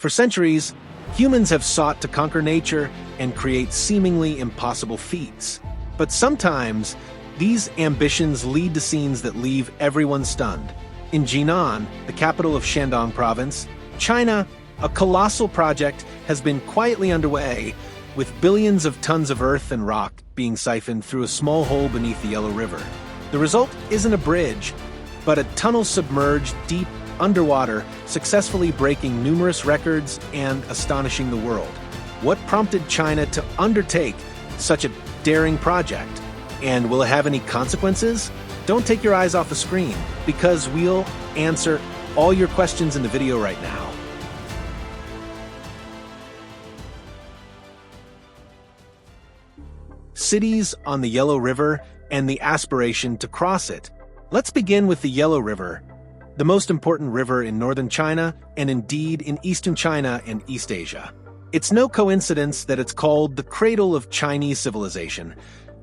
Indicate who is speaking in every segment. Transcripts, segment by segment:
Speaker 1: For centuries, humans have sought to conquer nature and create seemingly impossible feats. But sometimes, these ambitions lead to scenes that leave everyone stunned. In Jinan, the capital of Shandong province, China, a colossal project has been quietly underway, with billions of tons of earth and rock being siphoned through a small hole beneath the Yellow River. The result isn't a bridge, but a tunnel submerged deep underwater, successfully breaking numerous records and astonishing the world. What prompted China to undertake such a daring project? And will it have any consequences? Don't take your eyes off the screen, because we'll answer all your questions in the video right now. Cities on the Yellow River and the aspiration to cross it. Let's begin with the Yellow River, the most important river in northern China and indeed in eastern China and East Asia. It's no coincidence that it's called the cradle of Chinese civilization,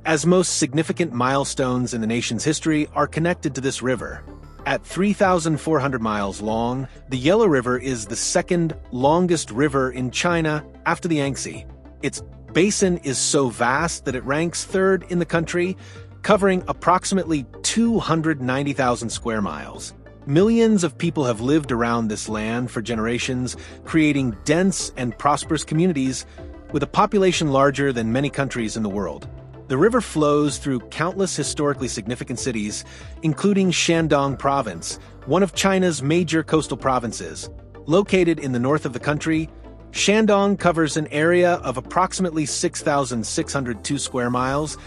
Speaker 1: as most significant milestones in the nation's history are connected to this river. At 3,400 miles long, the Yellow River is the second longest river in China after the Yangtze. Its basin is so vast that it ranks third in the country, covering approximately 290,000 square miles. Millions of people have lived around this land for generations, creating dense and prosperous communities with a population larger than many countries in the world. The river flows through countless historically significant cities, including Shandong province, one of China's major coastal provinces. Located in the north of the country, Shandong covers an area of approximately 6,602 square miles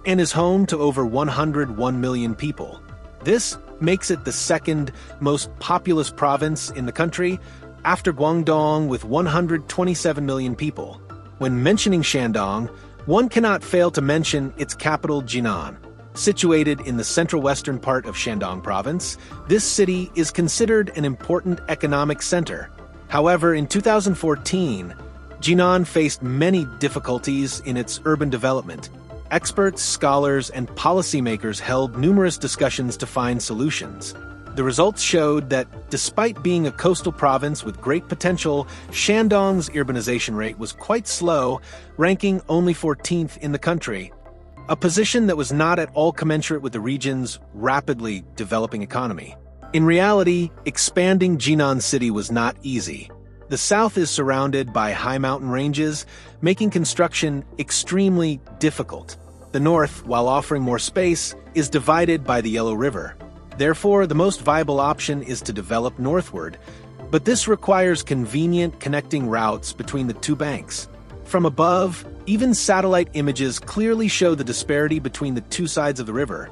Speaker 1: and is home to over 101 million people. This makes it the second most populous province in the country, after Guangdong with 127 million people. When mentioning Shandong, one cannot fail to mention its capital, Jinan. Situated in the central western part of Shandong province, this city is considered an important economic center. However, in 2014, Jinan faced many difficulties in its urban development. Experts, scholars, and policymakers held numerous discussions to find solutions. The results showed that, despite being a coastal province with great potential, Shandong's urbanization rate was quite slow, ranking only 14th in the country, a position that was not at all commensurate with the region's rapidly developing economy. In reality, expanding Jinan City was not easy. The south is surrounded by high mountain ranges, making construction extremely difficult. The north, while offering more space, is divided by the Yellow River. Therefore, the most viable option is to develop northward, but this requires convenient connecting routes between the two banks. From above, even satellite images clearly show the disparity between the two sides of the river.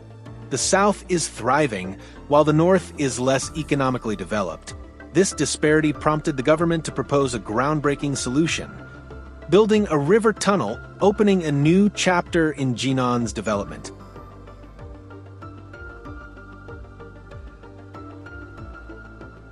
Speaker 1: The south is thriving, while the north is less economically developed. This disparity prompted the government to propose a groundbreaking solution: building a river tunnel, opening a new chapter in Jinan's development.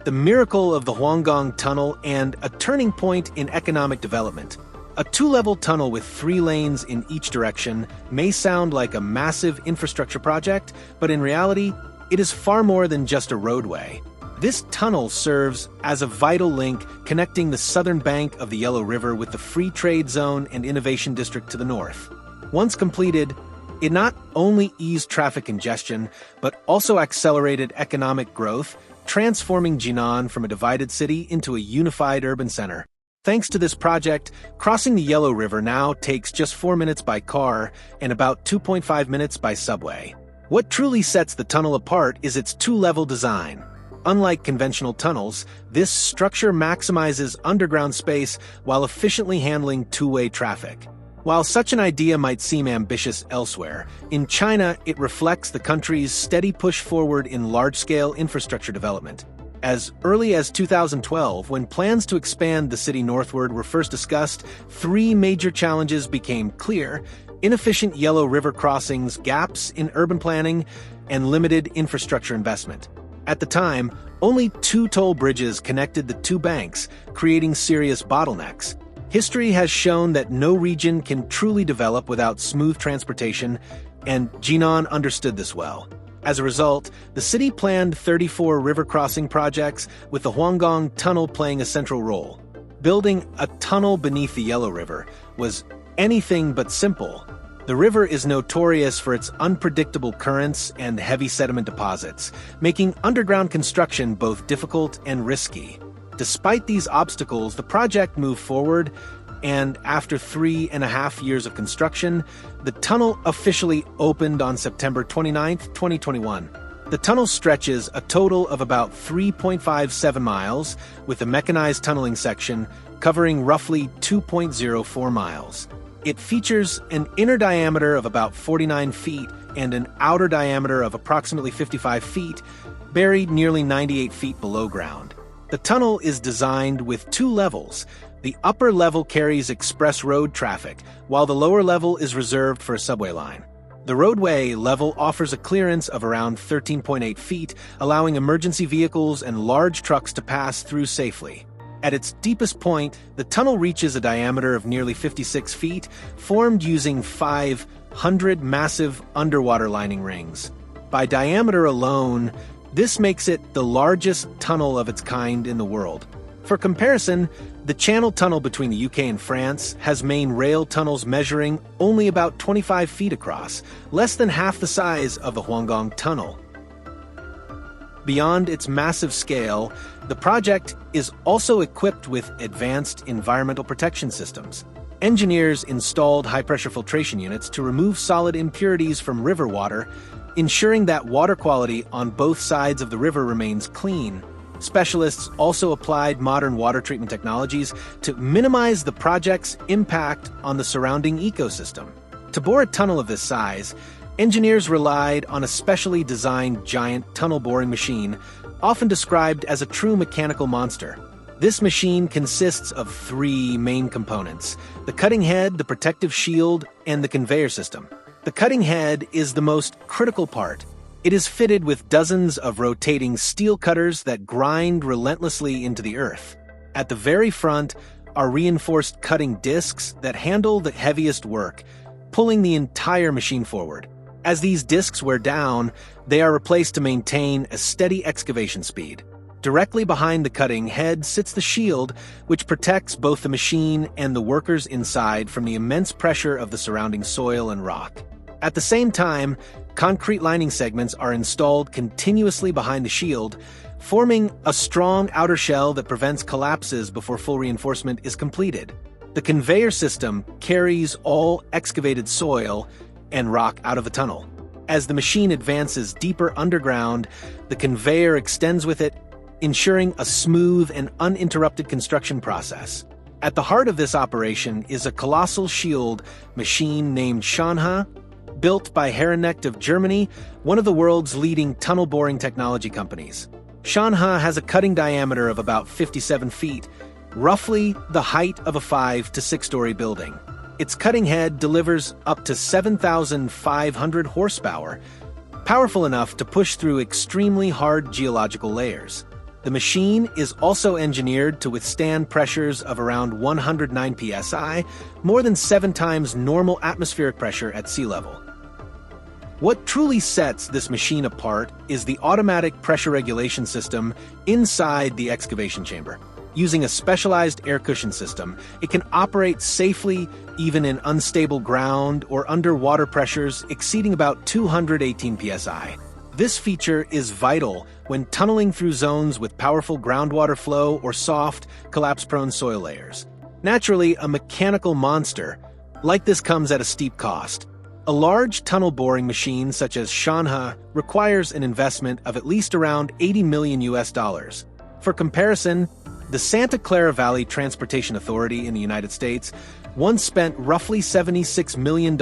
Speaker 1: The miracle of the Huanggang Tunnel and a turning point in economic development. A two-level tunnel with 3 lanes in each direction may sound like a massive infrastructure project, but in reality, it is far more than just a roadway. This tunnel serves as a vital link connecting the southern bank of the Yellow River with the Free Trade Zone and Innovation District to the north. Once completed, it not only eased traffic congestion, but also accelerated economic growth, transforming Jinan from a divided city into a unified urban center. Thanks to this project, crossing the Yellow River now takes just 4 minutes by car and about 2.5 minutes by subway. What truly sets the tunnel apart is its two-level design. Unlike conventional tunnels, this structure maximizes underground space while efficiently handling two-way traffic. While such an idea might seem ambitious elsewhere, in China it reflects the country's steady push forward in large-scale infrastructure development. As early as 2012, when plans to expand the city northward were first discussed, 3 major challenges became clear: inefficient Yellow River crossings, gaps in urban planning, and limited infrastructure investment. At the time, only 2 toll bridges connected the two banks, creating serious bottlenecks. History has shown that no region can truly develop without smooth transportation, and Jinan understood this well. As a result, the city planned 34 river crossing projects, with the Huanggang Tunnel playing a central role. Building a tunnel beneath the Yellow River was anything but simple. The river is notorious for its unpredictable currents and heavy sediment deposits, making underground construction both difficult and risky. Despite these obstacles, the project moved forward, and after 3.5 years of construction, the tunnel officially opened on September 29, 2021. The tunnel stretches a total of about 3.57 miles, with a mechanized tunneling section covering roughly 2.04 miles. It features an inner diameter of about 49 feet and an outer diameter of approximately 55 feet, buried nearly 98 feet below ground. The tunnel is designed with 2 levels. The upper level carries express road traffic, while the lower level is reserved for a subway line. The roadway level offers a clearance of around 13.8 feet, allowing emergency vehicles and large trucks to pass through safely. At its deepest point, the tunnel reaches a diameter of nearly 56 feet, formed using 500 massive underwater lining rings. By diameter alone, this makes it the largest tunnel of its kind in the world. For comparison, the Channel Tunnel between the UK and France has main rail tunnels measuring only about 25 feet across, less than half the size of the Huanggang Tunnel. Beyond its massive scale, the project is also equipped with advanced environmental protection systems. Engineers installed high-pressure filtration units to remove solid impurities from river water, ensuring that water quality on both sides of the river remains clean. Specialists also applied modern water treatment technologies to minimize the project's impact on the surrounding ecosystem. To bore a tunnel of this size, engineers relied on a specially designed giant tunnel boring machine, often described as a true mechanical monster. This machine consists of 3 main components: the cutting head, the protective shield, and the conveyor system. The cutting head is the most critical part. It is fitted with dozens of rotating steel cutters that grind relentlessly into the earth. At the very front are reinforced cutting discs that handle the heaviest work, pulling the entire machine forward. As these discs wear down, they are replaced to maintain a steady excavation speed. Directly behind the cutting head sits the shield, which protects both the machine and the workers inside from the immense pressure of the surrounding soil and rock. At the same time, concrete lining segments are installed continuously behind the shield, forming a strong outer shell that prevents collapses before full reinforcement is completed. The conveyor system carries all excavated soil and rock out of the tunnel. As the machine advances deeper underground, the conveyor extends with it, ensuring a smooth and uninterrupted construction process. At the heart of this operation is a colossal shield machine named Shanha, built by Herrenknecht of Germany, one of the world's leading tunnel boring technology companies. Shanha has a cutting diameter of about 57 feet, roughly the height of a 5 to 6-story building. Its cutting head delivers up to 7,500 horsepower, powerful enough to push through extremely hard geological layers. The machine is also engineered to withstand pressures of around 109 psi, more than 7 times normal atmospheric pressure at sea level. What truly sets this machine apart is the automatic pressure regulation system inside the excavation chamber. Using a specialized air cushion system, it can operate safely even in unstable ground or under water pressures exceeding about 218 psi. This feature is vital when tunneling through zones with powerful groundwater flow or soft, collapse-prone soil layers. Naturally, a mechanical monster like this comes at a steep cost. A large tunnel boring machine such as Shanha requires an investment of at least around $80 million. For comparison, the Santa Clara Valley Transportation Authority in the United States once spent roughly $76 million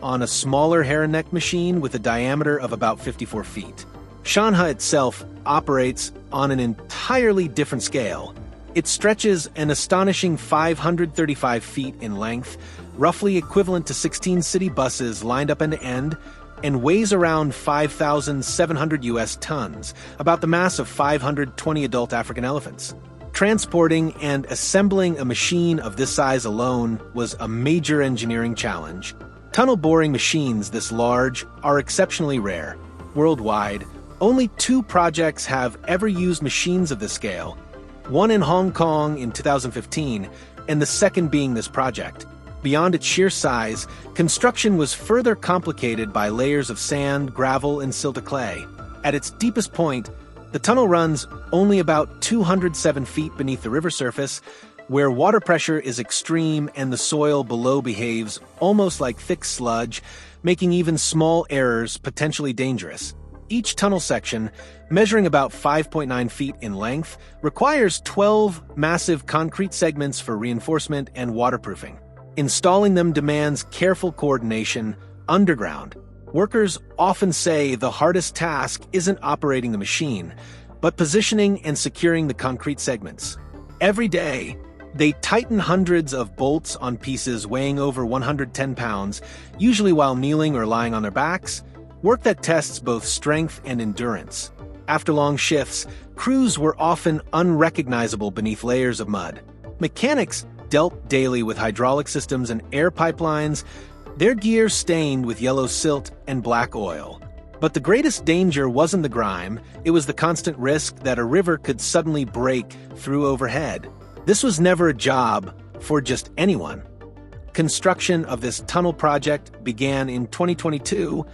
Speaker 1: on a smaller Herrenknecht machine with a diameter of about 54 feet. Shanha itself operates on an entirely different scale. It stretches an astonishing 535 feet in length, roughly equivalent to 16 city buses lined up end to end, and weighs around 5,700 US tons, about the mass of 520 adult African elephants. Transporting and assembling a machine of this size alone was a major engineering challenge. Tunnel boring machines this large are exceptionally rare. Worldwide, only 2 projects have ever used machines of this scale, one in Hong Kong in 2015, and the second being this project. Beyond its sheer size, construction was further complicated by layers of sand, gravel, and silted clay. At its deepest point, the tunnel runs only about 207 feet beneath the river surface, where water pressure is extreme and the soil below behaves almost like thick sludge, making even small errors potentially dangerous. Each tunnel section, measuring about 5.9 feet in length, requires 12 massive concrete segments for reinforcement and waterproofing. Installing them demands careful coordination underground. Workers often say the hardest task isn't operating the machine, but positioning and securing the concrete segments. Every day, they tighten hundreds of bolts on pieces weighing over 110 pounds, usually while kneeling or lying on their backs, work that tests both strength and endurance. After long shifts, crews were often unrecognizable beneath layers of mud. Mechanics dealt daily with hydraulic systems and air pipelines, their gear stained with yellow silt and black oil. But the greatest danger wasn't the grime, it was the constant risk that a river could suddenly break through overhead. This was never a job for just anyone. Construction of this tunnel project began in 2022,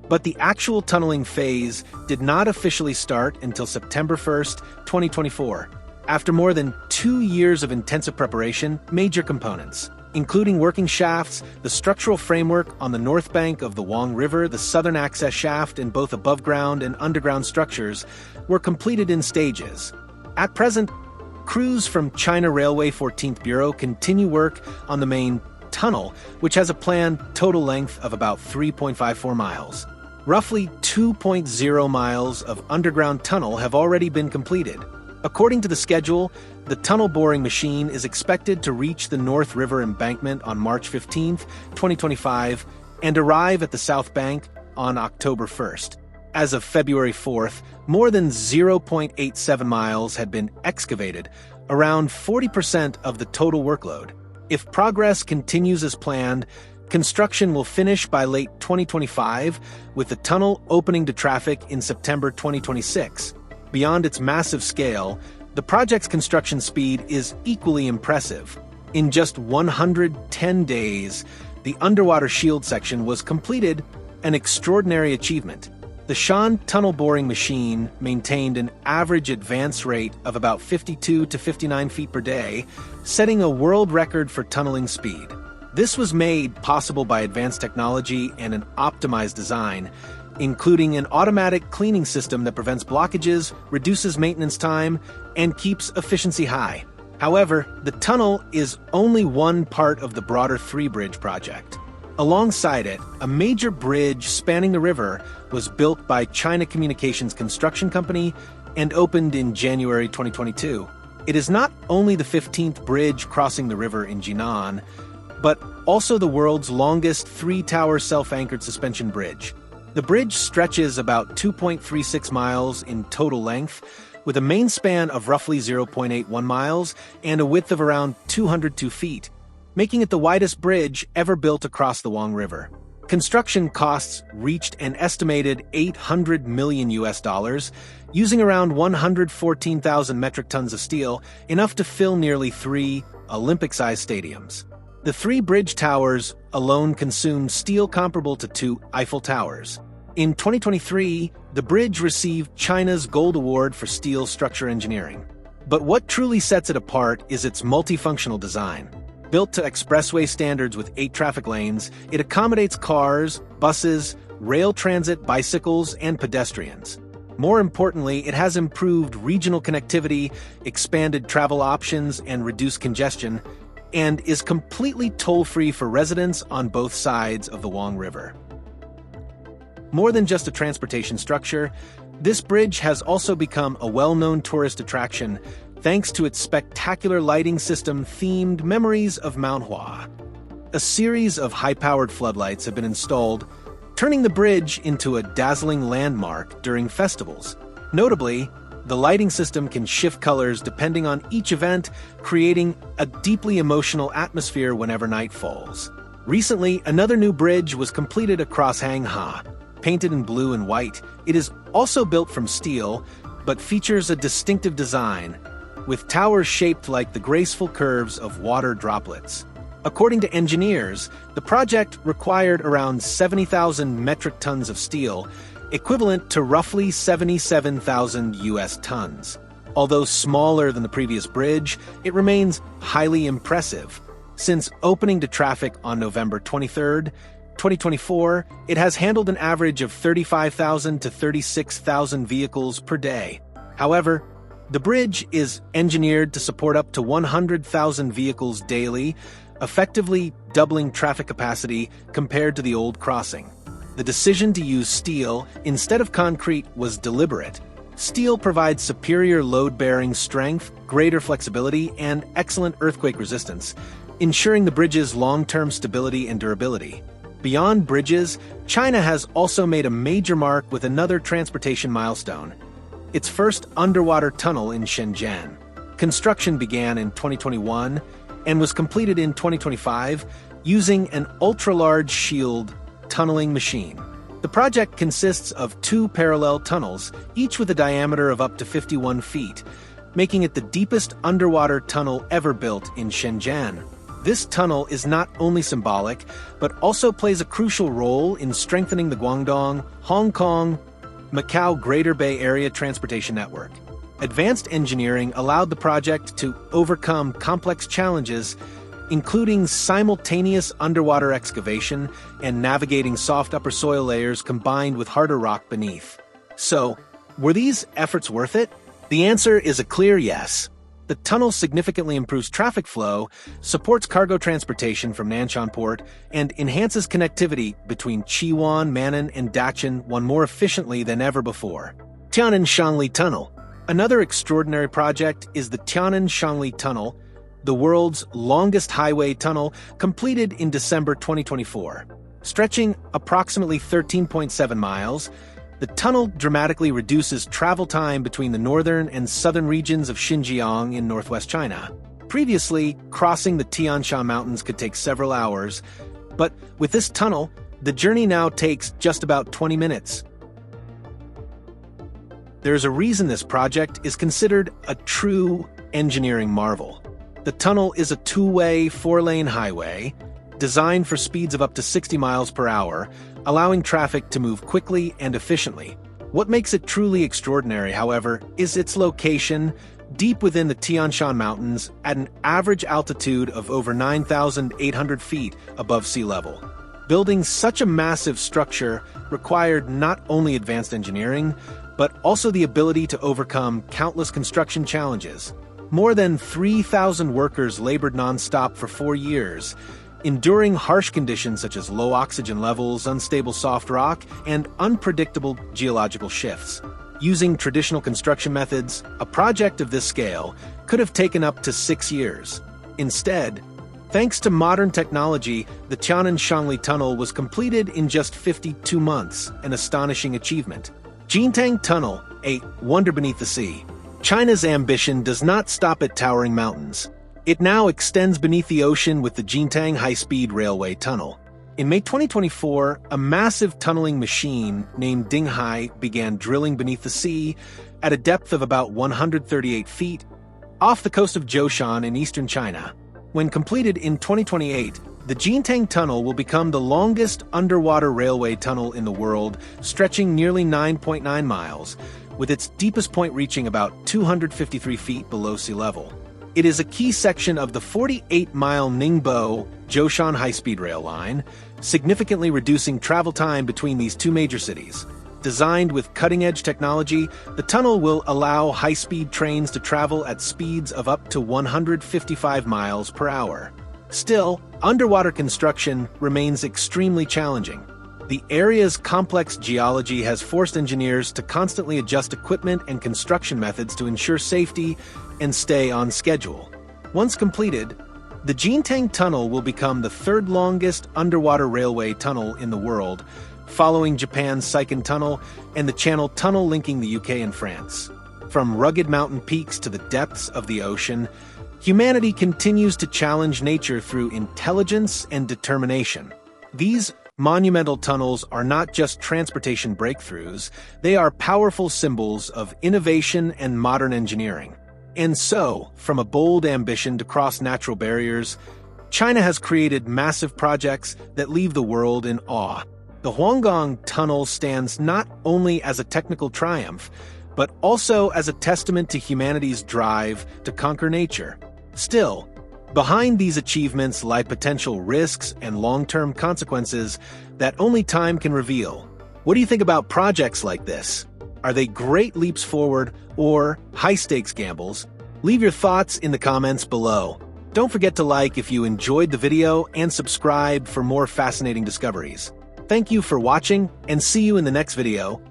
Speaker 1: but the actual tunneling phase did not officially start until September 1st, 2024. After more than 2 years of intensive preparation, major components, including working shafts, the structural framework on the north bank of the Wang River, the southern access shaft, and both above-ground and underground structures, were completed in stages. At present, crews from China Railway 14th Bureau continue work on the main tunnel, which has a planned total length of about 3.54 miles. Roughly 2.0 miles of underground tunnel have already been completed. According to the schedule, the tunnel boring machine is expected to reach the North River embankment on March 15, 2025, and arrive at the South Bank on October 1st. As of February 4th, more than 0.87 miles had been excavated, around 40% of the total workload. If progress continues as planned, construction will finish by late 2025, with the tunnel opening to traffic in September 2026. Beyond its massive scale, the project's construction speed is equally impressive. In just 110 days, the underwater shield section was completed, an extraordinary achievement. The Shan tunnel boring machine maintained an average advance rate of about 52 to 59 feet per day, setting a world record for tunneling speed. This was made possible by advanced technology and an optimized design, including an automatic cleaning system that prevents blockages, reduces maintenance time, and keeps efficiency high. However, the tunnel is only one part of the broader three-bridge project. Alongside it, a major bridge spanning the river was built by China Communications Construction Company and opened in January 2022. It is not only the 15th bridge crossing the river in Jinan, but also the world's longest three-tower self-anchored suspension bridge. The bridge stretches about 2.36 miles in total length, with a main span of roughly 0.81 miles and a width of around 202 feet, making it the widest bridge ever built across the Wang River. Construction costs reached an estimated $800 million, using around 114,000 metric tons of steel, enough to fill nearly 3 Olympic-sized stadiums. The 3 bridge towers alone consumed steel comparable to 2 Eiffel Towers. In 2023, the bridge received China's Gold Award for Steel Structure Engineering. But what truly sets it apart is its multifunctional design. Built to expressway standards with 8 traffic lanes, it accommodates cars, buses, rail transit, bicycles, and pedestrians. More importantly, it has improved regional connectivity, expanded travel options, and reduced congestion, and is completely toll-free for residents on both sides of the Wang River. More than just a transportation structure, this bridge has also become a well-known tourist attraction thanks to its spectacular lighting system themed Memories of Mount Hua. A series of high-powered floodlights have been installed, turning the bridge into a dazzling landmark during festivals. Notably, the lighting system can shift colors depending on each event, creating a deeply emotional atmosphere whenever night falls. Recently, another new bridge was completed across Hangha. Painted in blue and white, it is also built from steel, but features a distinctive design. with towers shaped like the graceful curves of water droplets. According to engineers, the project required around 70,000 metric tons of steel, equivalent to roughly 77,000 US tons. Although smaller than the previous bridge, it remains highly impressive. Since opening to traffic on November 23, 2024, it has handled an average of 35,000 to 36,000 vehicles per day. However, the bridge is engineered to support up to 100,000 vehicles daily, effectively doubling traffic capacity compared to the old crossing. The decision to use steel instead of concrete was deliberate. Steel provides superior load-bearing strength, greater flexibility, and excellent earthquake resistance, ensuring the bridge's long-term stability and durability. Beyond bridges, China has also made a major mark with another transportation milestone: its first underwater tunnel in Shenzhen. Construction began in 2021 and was completed in 2025 using an ultra-large shield tunneling machine. The project consists of 2 parallel tunnels, each with a diameter of up to 51 feet, making it the deepest underwater tunnel ever built in Shenzhen. This tunnel is not only symbolic, but also plays a crucial role in strengthening the Guangdong, Hong Kong, Macau Greater Bay Area transportation network. Advanced engineering allowed the project to overcome complex challenges, including simultaneous underwater excavation and navigating soft upper soil layers combined with harder rock beneath. So, were these efforts worth it? The answer is a clear yes. The tunnel significantly improves traffic flow, supports cargo transportation from Nanshan Port, and enhances connectivity between Chiwan, Manan, and Daqing more efficiently than ever before. Tianan-Shangli Tunnel. Another extraordinary project is the Tianan-Shangli Tunnel, the world's longest highway tunnel, completed in December 2024. Stretching approximately 13.7 miles, the tunnel dramatically reduces travel time between the northern and southern regions of Xinjiang in northwest China. Previously, crossing the Tian Shan Mountains could take several hours, but with this tunnel, the journey now takes just about 20 minutes. There's a reason this project is considered a true engineering marvel. The tunnel is a 2-way, 4-lane highway designed for speeds of up to 60 miles per hour, allowing traffic to move quickly and efficiently. What makes it truly extraordinary, however, is its location deep within the Tian Shan Mountains at an average altitude of over 9,800 feet above sea level. Building such a massive structure required not only advanced engineering, but also the ability to overcome countless construction challenges. More than 3,000 workers labored non-stop for 4 years, enduring harsh conditions such as low oxygen levels, unstable soft rock, and unpredictable geological shifts. Using traditional construction methods, a project of this scale could have taken up to 6 years. Instead, thanks to modern technology, the Tianan-Shangli Tunnel was completed in just 52 months, an astonishing achievement. Jintang Tunnel, a wonder beneath the sea. China's ambition does not stop at towering mountains. It now extends beneath the ocean with the Jintang High-Speed Railway Tunnel. In May 2024, a massive tunneling machine named Dinghai began drilling beneath the sea at a depth of about 138 feet off the coast of Zhoushan in eastern China. When completed in 2028, the Jintang Tunnel will become the longest underwater railway tunnel in the world, stretching nearly 9.9 miles, with its deepest point reaching about 253 feet below sea level. It is a key section of the 48-mile Ningbo-Zhoushan high-speed rail line, significantly reducing travel time between these two major cities. Designed with cutting-edge technology, the tunnel will allow high-speed trains to travel at speeds of up to 155 miles per hour. Still, underwater construction remains extremely challenging. The area's complex geology has forced engineers to constantly adjust equipment and construction methods to ensure safety and stay on schedule. Once completed, the Jintang Tunnel will become the third longest underwater railway tunnel in the world, following Japan's Seikan Tunnel and the Channel Tunnel linking the UK and France. From rugged mountain peaks to the depths of the ocean, humanity continues to challenge nature through intelligence and determination. These monumental tunnels are not just transportation breakthroughs, they are powerful symbols of innovation and modern engineering. And so, from a bold ambition to cross natural barriers, China has created massive projects that leave the world in awe. The Huanggang Tunnel stands not only as a technical triumph, but also as a testament to humanity's drive to conquer nature. Still, behind these achievements lie potential risks and long-term consequences that only time can reveal. What do you think about projects like this? Are they great leaps forward or high-stakes gambles? Leave your thoughts in the comments below. Don't forget to like if you enjoyed the video and subscribe for more fascinating discoveries. Thank you for watching, and see you in the next video.